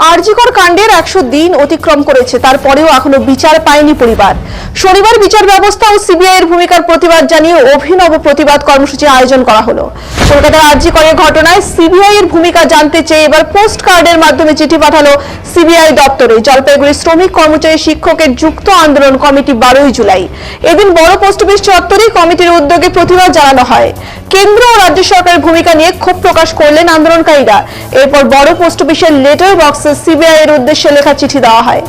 আরজিকর কাণ্ডের 100 দিন অতিক্রম করেছে, তারপরেও এখনো বিচার পায়নি পরিবার। শনিবার বিচার ব্যবস্থা ও সিবিআই এর ভূমিকার প্রতিবাদ জানিয়ে অভিনব প্রতিবাদ কর্মসূচি আয়োজন করা হলো। কলকাতার আরজিকরের ঘটনায় সিবিআই এর ভূমিকা জানতে চেয়ে এবার পোস্ট কার্ডের মাধ্যমে চিঠি পাঠালো সিবিআই দপ্তরে। জলপাইগুড়ি শ্রমিক কর্মচারী শিক্ষকের যুক্ত আন্দোলন কমিটি 12 জুলাই এদিন বড় পোস্ট অফিস চত্বরে কমিটির উদ্যোগে প্রতিবাদ জানানো হয়। কেন্দ্র ও রাজ্য সরকারের ভূমিকা নিয়ে ক্ষোভ প্রকাশ করলেন আন্দোলনকারীরা। এরপর বড় পোস্ট অফিসের লেটার বক্সে সিবিআই এর উদ্দেশ্যে লেখা চিঠি দেওয়া হয়।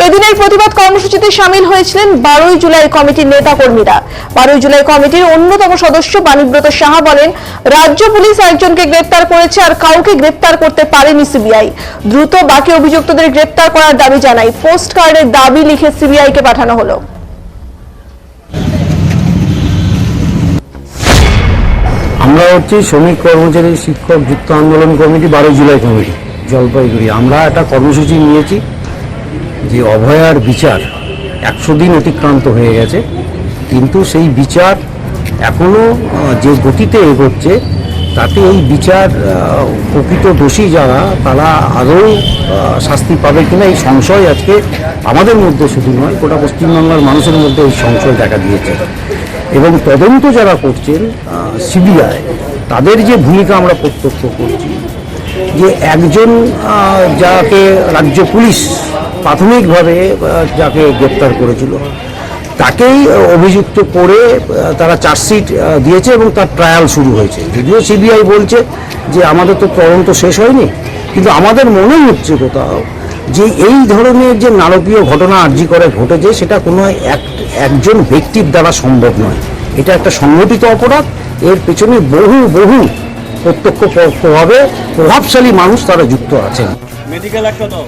এদিনের প্রতিবাদ কর্মসূচিতে শামিল হয়েছিলেন 12 জুলাই কমিটির নেতা কর্মীরা। 12 জুলাই কমিটির অন্যতম সদস্য বাণীব্রত সাহা বলেন, রাজ্য পুলিশ একজনকে গ্রেপ্তার করেছে আর কাউকে গ্রেপ্তার করতে পারেনি সিবিআই। দ্রুত বাকি অভিযুক্তদের গ্রেপ্তার করার দাবি জানাই পোস্ট কার্ডের দাবি লিখে সিবিআই কে পাঠানো হলো। আমরা হচ্ছে শ্রমিক কর্মচারী শিক্ষক যুক্ত আন্দোলন কমিটি 12 জুলাই কমিটি জলপাইগুড়ি। আমরা একটা কর্মসূচি নিয়েছি যে অভয়ার বিচার 100 দিন অতিক্রান্ত হয়ে গেছে, কিন্তু সেই বিচার এখনো যে গতিতে এগোচ্ছে তাতে এই বিচার প্রকৃত দোষী যারা তারা আদৌ শাস্তি পাবে কিনা এই সংশয় আজকে আমাদের মধ্যে শুধু নয়, গোটা পশ্চিমবাংলার মানুষের মধ্যে এই সংশয় দেখা দিয়েছে। এবং তদন্ত যারা করছেন সিবিআই, তাদের যে ভূমিকা আমরা প্রত্যক্ষ করছি যে একজন যাকে রাজ্য পুলিশ প্রাথমিকভাবে যাকে গ্রেপ্তার করেছিল তাকেই অভিযুক্ত করে তারা চার্জশিট দিয়েছে এবং তার ট্রায়াল শুরু হয়েছে। যদিও সিবিআই বলছে যে আমাদের তো তদন্ত শেষ হয়নি, কিন্তু আমাদের মনে হচ্ছে কোথাও যে এই ধরনের যে নারকীয় ঘটনা আরজিকরে ঘটেছে সেটা কোনো একজন ব্যক্তির দ্বারা সম্ভব নয়। এটা একটা সংগঠিত অপরাধ, এর পেছনে বহু প্রত্যক্ষ প্রভাবে প্রভাবশালী মানুষ তারা যুক্ত আছেন। মেডিকেল একটা দাও।